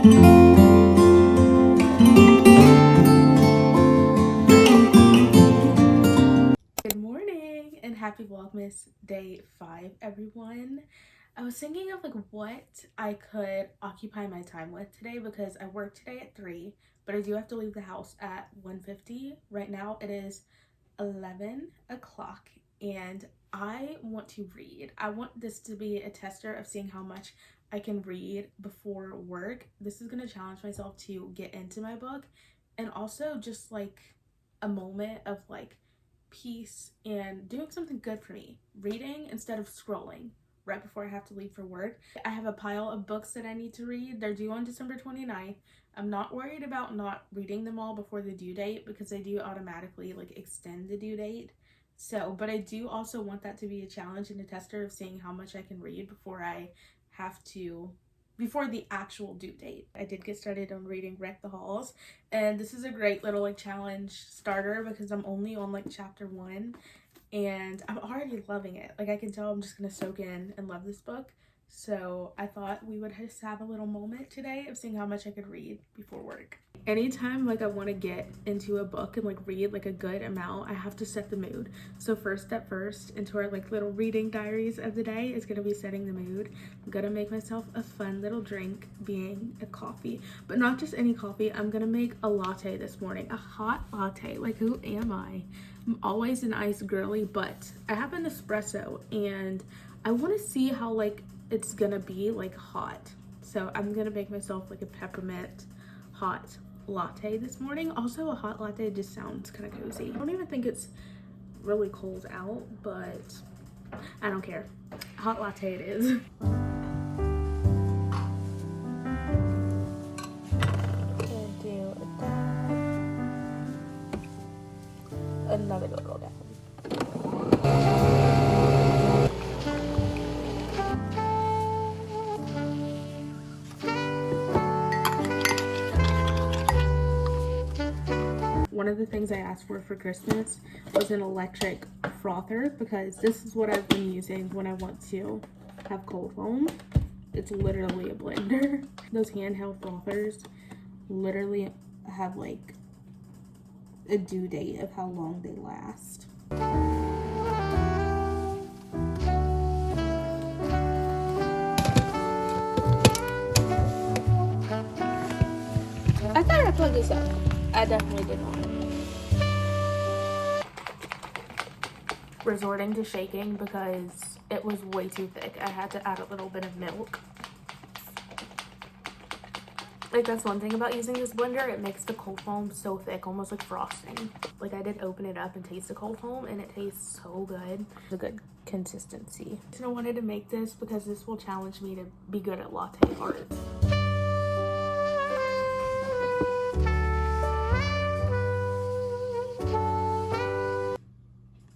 Good morning and happy Vlogmas day 5, everyone. I was thinking of like what I could occupy my time with today because I work today at 3, but I do have to leave the house at 1:50. Right now it is 11 o'clock and I want to read. I want this to be a tester of seeing how much I can read before work. This is going to challenge myself to get into my book, and also just like a moment of like peace and doing something good for me, reading instead of scrolling right before I have to leave for work. I have a pile of books that I need to read. They're due on December 29th. I'm not worried about not reading them all before the due date because they do automatically like extend the due date. So, but I do also want that to be a challenge and a tester of seeing how much I can read before the actual due date. I did get started on reading Wreck the Halls, and this is a great little like challenge starter because I'm only on like chapter 1 and I'm already loving it. Like I can tell I'm just gonna soak in and love this book. So I thought we would just have a little moment today of seeing how much I could read before work. Anytime like I want to get into a book and like read like a good amount, I have to set the mood. So first step first into our like little reading diaries of the day is going to be setting the mood. I'm going to make myself a fun little drink, being a coffee, but not just any coffee. I'm going to make a latte this morning, a hot latte. Like who am I? I'm always an ice girly, but I have an espresso and I want to see how like it's gonna be like hot. So I'm gonna make myself like a peppermint hot latte this morning. Also a hot latte just sounds kind of cozy. I don't even think it's really cold out, but I don't care. Hot latte it is. Another little down. One of the things I asked for Christmas was an electric frother because this is what I've been using when I want to have cold foam. It's literally a blender. Those handheld frothers literally have like a due date of how long they last. I thought I plugged this up. I definitely did not. Resorting to shaking because it was way too thick. I had to add a little bit of milk. Like that's one thing about using this blender, it makes the cold foam so thick, almost like frosting. Like I did open it up and taste the cold foam and it tastes so good. It's a good consistency. So I wanted to make this because this will challenge me to be good at latte art.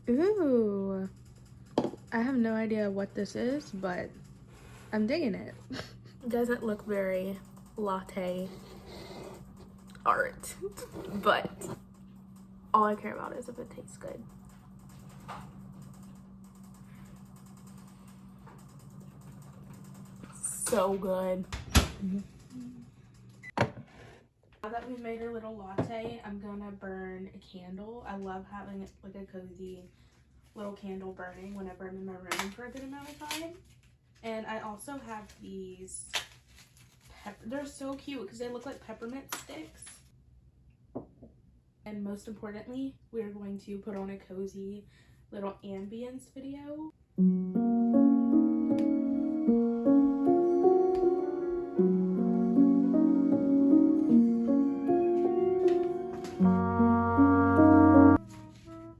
Ooh, I have no idea what this is, but I'm digging it. It doesn't look very latte art, but all I care about is if it tastes good. So good. Now that we've made our little latte, I'm gonna burn a candle. I love having like a cozy little candle burning whenever I'm in my room for a good amount of time. And I also have these they're so cute because they look like peppermint sticks. And most importantly, we're going to put on a cozy little ambience video.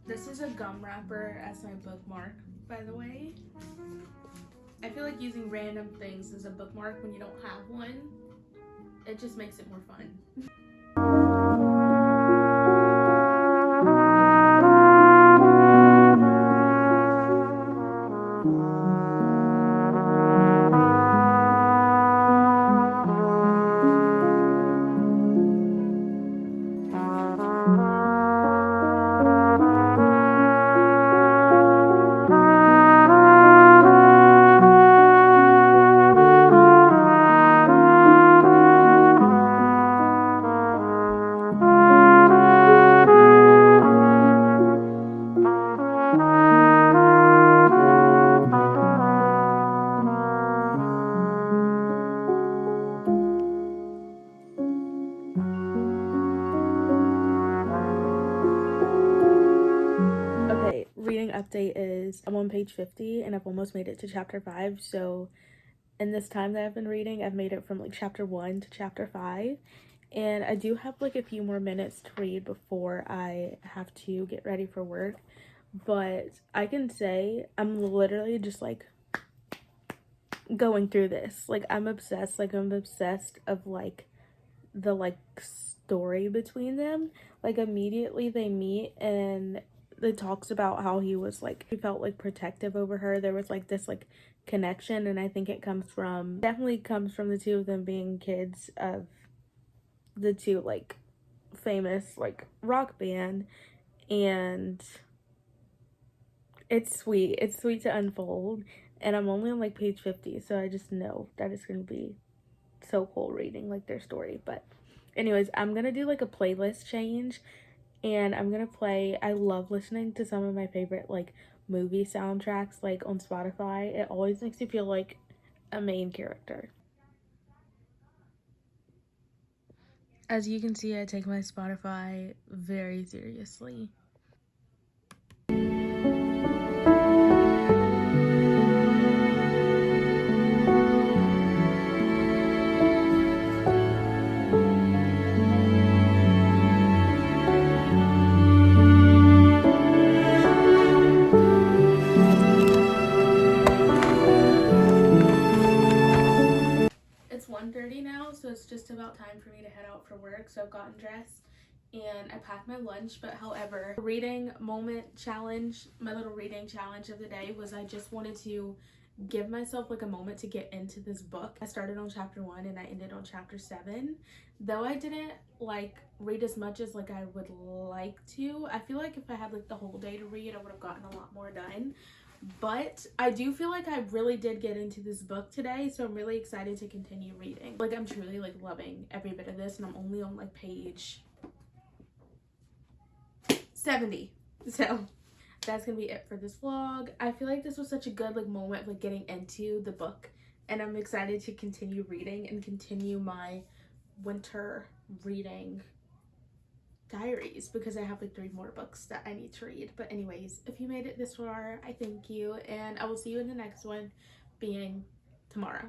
This is a gum wrapper as my bookmark, by the way. I feel like using random things as a bookmark when you don't have one, it just makes it more fun. update is I'm on page 50 and I've almost made it to chapter 5. So in this time that I've been reading, I've made it from like chapter 1 to chapter 5. And I do have like a few more minutes to read before I have to get ready for work. But I can say I'm literally just like going through this. Like I'm obsessed. Like I'm obsessed of like the like story between them. Like immediately they meet and it talks about how he was like, he felt like protective over her. There was like this like connection, and I think it comes from, definitely comes from the two of them being kids of the two like famous like rock band. And it's sweet. It's sweet to unfold. And I'm only on like page 50, so I just know that it's gonna be so cool reading like their story. But anyways, I'm gonna do like a playlist change, and I'm gonna play, I love listening to some of my favorite like movie soundtracks like on Spotify. It always makes me feel like a main character. As you can see, I take my Spotify very seriously. It's 1:30 now, so it's just about time for me to head out for work. So I've gotten dressed and I packed my lunch. But however, reading moment challenge, my little reading challenge of the day was I just wanted to give myself like a moment to get into this book. I started on chapter 1 and I ended on chapter 7. Though I didn't like read as much as like I would like to. I feel like if I had like the whole day to read, I would have gotten a lot more done. But I do feel like I really did get into this book today, so I'm really excited to continue reading. Like I'm truly like loving every bit of this, and I'm only on like page 70. So that's gonna be it for this vlog. I feel like this was such a good like moment of like getting into the book, and I'm excited to continue reading and continue my winter reading diaries, because I have like 3 more books that I need to read. But anyways, if you made it this far, I thank you, and I will see you in the next one, being tomorrow.